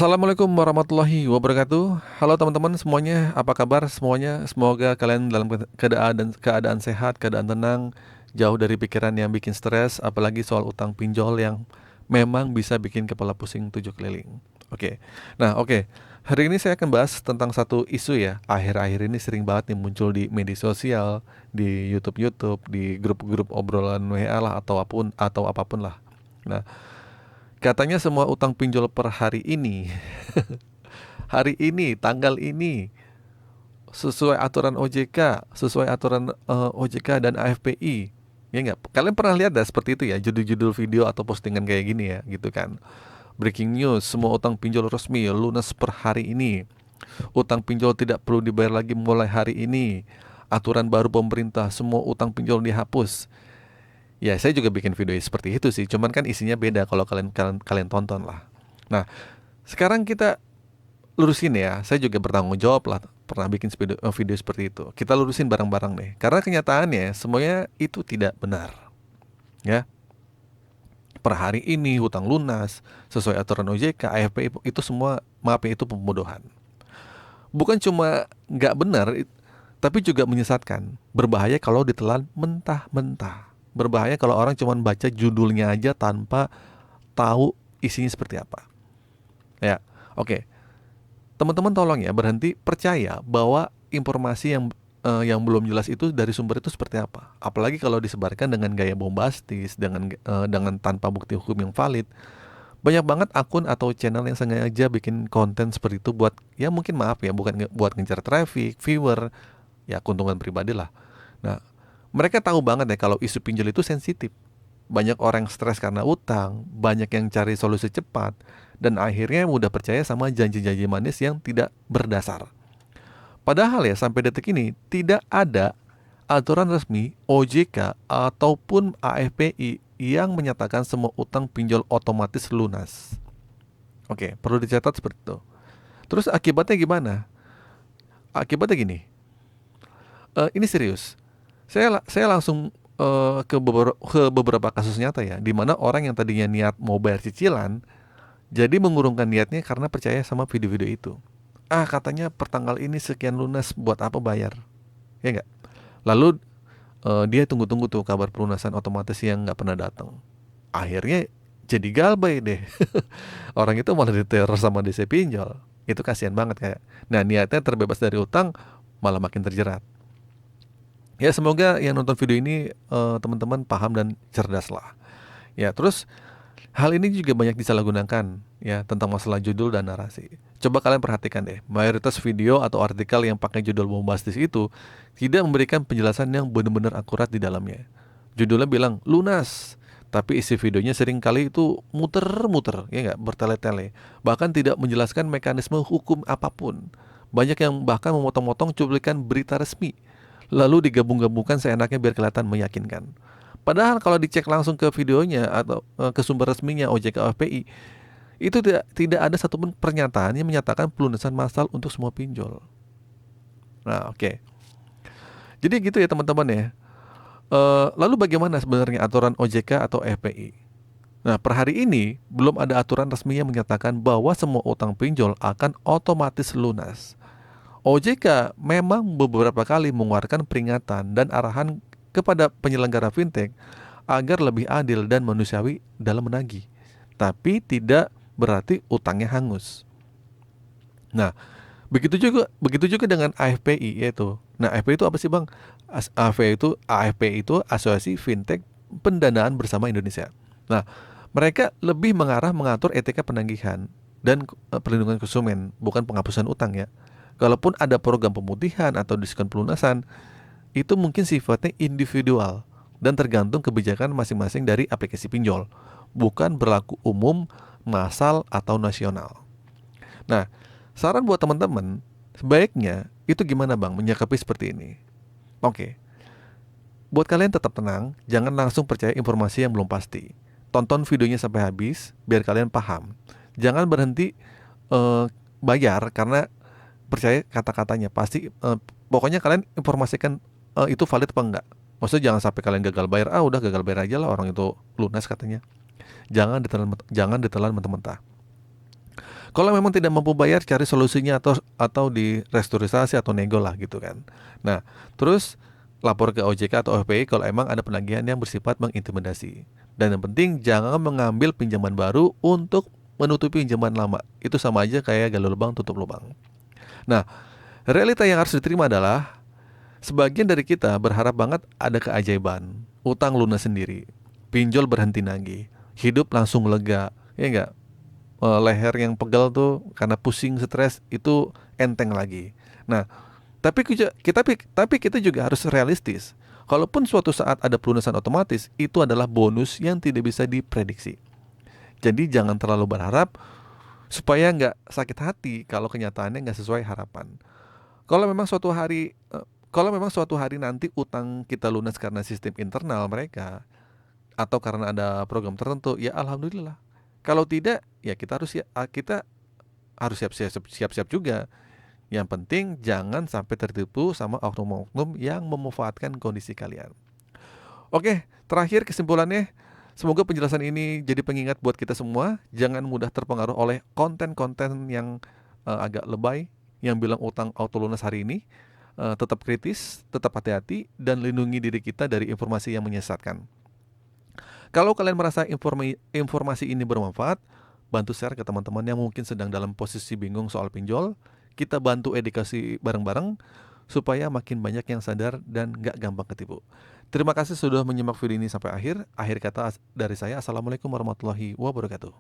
Assalamualaikum warahmatullahi wabarakatuh. Halo teman-teman semuanya, apa kabar semuanya? Semoga kalian dalam keadaan sehat, keadaan tenang, jauh dari pikiran yang bikin stres, apalagi soal utang pinjol yang memang bisa bikin kepala pusing tujuh keliling. Oke. Hari ini saya akan bahas tentang satu isu ya. Akhir-akhir ini sering banget nih muncul di media sosial, di YouTube, di grup-grup obrolan WA lah atau apapun lah. Nah, katanya semua utang pinjol per hari ini, tanggal ini, sesuai aturan OJK, sesuai aturan OJK dan AFPI. Ya nggak? Kalian pernah lihat dah seperti itu ya, judul-judul video atau postingan kayak gini ya, gitu kan. Breaking news, semua utang pinjol resmi lunas per hari ini. Utang pinjol tidak perlu dibayar lagi mulai hari ini. Aturan baru pemerintah, semua utang pinjol dihapus. Ya, saya juga bikin video seperti itu sih, cuman kan isinya beda kalau kalian tonton lah. Nah, sekarang kita lurusin ya. Saya juga bertanggung jawab lah pernah bikin video seperti itu. Kita lurusin bareng-bareng deh. Karena kenyataannya semuanya itu tidak benar. Ya. Per hari ini hutang lunas sesuai aturan OJK, AFP itu semua, maaf ya, itu pembodohan. Bukan cuma nggak benar, tapi juga menyesatkan. Berbahaya kalau ditelan mentah-mentah. Berbahaya kalau orang cuma baca judulnya aja tanpa tahu isinya seperti apa. Ya, oke. Teman-teman tolong ya berhenti percaya bahwa informasi yang belum jelas itu dari sumber itu seperti apa. Apalagi kalau disebarkan dengan gaya bombastis, dengan tanpa bukti hukum yang valid. Banyak banget akun atau channel yang sengaja bikin konten seperti itu buat, ya mungkin maaf ya, bukan buat ngejar traffic, viewer, ya keuntungan pribadi lah. Nah, mereka tahu banget ya kalau isu pinjol itu sensitif. Banyak orang stres karena utang, banyak yang cari solusi cepat, dan akhirnya mudah percaya sama janji-janji manis yang tidak berdasar. Padahal ya sampai detik ini tidak ada aturan resmi OJK ataupun AFPI yang menyatakan semua utang pinjol otomatis lunas. Oke, perlu dicatat seperti itu. Terus akibatnya gimana? Akibatnya gini, ini serius. Saya langsung ke beberapa kasus nyata ya, di mana orang yang tadinya niat mau bayar cicilan, jadi mengurungkan niatnya karena percaya sama video-video itu. Katanya pertanggal ini sekian lunas, buat apa bayar? Ya nggak? Lalu dia tunggu-tunggu tuh kabar pelunasan otomatis yang nggak pernah datang. Akhirnya jadi galbay deh. Orang itu malah diteror sama DC pinjol. Itu kasihan banget kayak. Nah, niatnya terbebas dari utang malah makin terjerat. Ya semoga yang nonton video ini teman-teman paham dan cerdas lah. Ya terus hal ini juga banyak disalahgunakan ya tentang masalah judul dan narasi. Coba kalian perhatikan deh, mayoritas video atau artikel yang pakai judul bombastis itu tidak memberikan penjelasan yang benar-benar akurat di dalamnya. Judulnya bilang lunas, tapi isi videonya sering kali itu muter-muter, ya nggak, bertele-tele. Bahkan tidak menjelaskan mekanisme hukum apapun. Banyak yang bahkan memotong-motong cuplikan berita resmi, lalu digabung-gabungkan seenaknya biar kelihatan meyakinkan. Padahal kalau dicek langsung ke videonya atau ke sumber resminya OJK FPI, itu tidak ada satupun pernyataan yang menyatakan pelunasan massal untuk semua pinjol. Nah, oke. Jadi gitu ya teman-teman ya. Lalu bagaimana sebenarnya aturan OJK atau FPI? Nah, per hari ini belum ada aturan resmi yang menyatakan bahwa semua utang pinjol akan otomatis lunas. OJK memang beberapa kali mengeluarkan peringatan dan arahan kepada penyelenggara fintech agar lebih adil dan manusiawi dalam menagih. Tapi tidak berarti utangnya hangus. Nah, begitu juga dengan AFPI yaitu. Nah, AFPI itu apa sih, Bang? AFPI itu Asosiasi Fintech Pendanaan Bersama Indonesia. Nah, mereka lebih mengatur etika penagihan dan perlindungan konsumen, bukan penghapusan utang ya. Kalaupun ada program pemutihan atau diskon pelunasan, itu mungkin sifatnya individual dan tergantung kebijakan masing-masing dari aplikasi pinjol, bukan berlaku umum, massal, atau nasional. Nah, saran buat teman-teman, sebaiknya itu gimana Bang menyikapi seperti ini? Oke, buat kalian tetap tenang, jangan langsung percaya informasi yang belum pasti. Tonton videonya sampai habis, biar kalian paham. Jangan berhenti bayar karena percaya kata-katanya. Pokoknya kalian informasikan itu valid apa enggak. Maksudnya jangan sampai kalian gagal bayar. Udah gagal bayar aja lah, orang itu lunas katanya. Jangan ditelan mentah-mentah. Kalau memang tidak mampu bayar, cari solusinya atau di restrukturisasi atau nego lah gitu kan. Nah, terus lapor ke OJK atau FPI kalau emang ada penagihan yang bersifat mengintimidasi. Dan yang penting jangan mengambil pinjaman baru untuk menutupi pinjaman lama. Itu sama aja kayak gali lubang tutup lubang. Nah, realita yang harus diterima adalah sebagian dari kita berharap banget ada keajaiban, utang lunas sendiri, pinjol berhenti nagih, hidup langsung lega, ya enggak? Leher yang pegal tuh karena pusing stres itu enteng lagi. Nah, tapi kita juga harus realistis. Kalaupun suatu saat ada pelunasan otomatis, itu adalah bonus yang tidak bisa diprediksi. Jadi jangan terlalu berharap supaya nggak sakit hati kalau kenyataannya nggak sesuai harapan. Kalau memang suatu hari kalau memang suatu hari nanti utang kita lunas karena sistem internal mereka atau karena ada program tertentu, ya alhamdulillah. Kalau tidak, ya kita harus siap-siap juga. Yang penting jangan sampai tertipu sama oknum-oknum yang memanfaatkan kondisi kalian. Oke, terakhir kesimpulannya, semoga penjelasan ini jadi pengingat buat kita semua. Jangan mudah terpengaruh oleh konten-konten yang agak lebay, yang bilang utang auto lunas hari ini. Tetap kritis, tetap hati-hati, dan lindungi diri kita dari informasi yang menyesatkan. Kalau kalian merasa informasi ini bermanfaat, bantu share ke teman-teman yang mungkin sedang dalam posisi bingung soal pinjol. Kita bantu edukasi bareng-bareng supaya makin banyak yang sadar dan gak gampang ketipu. Terima kasih sudah menyimak video ini sampai akhir. Akhir kata dari saya, Assalamualaikum warahmatullahi wabarakatuh.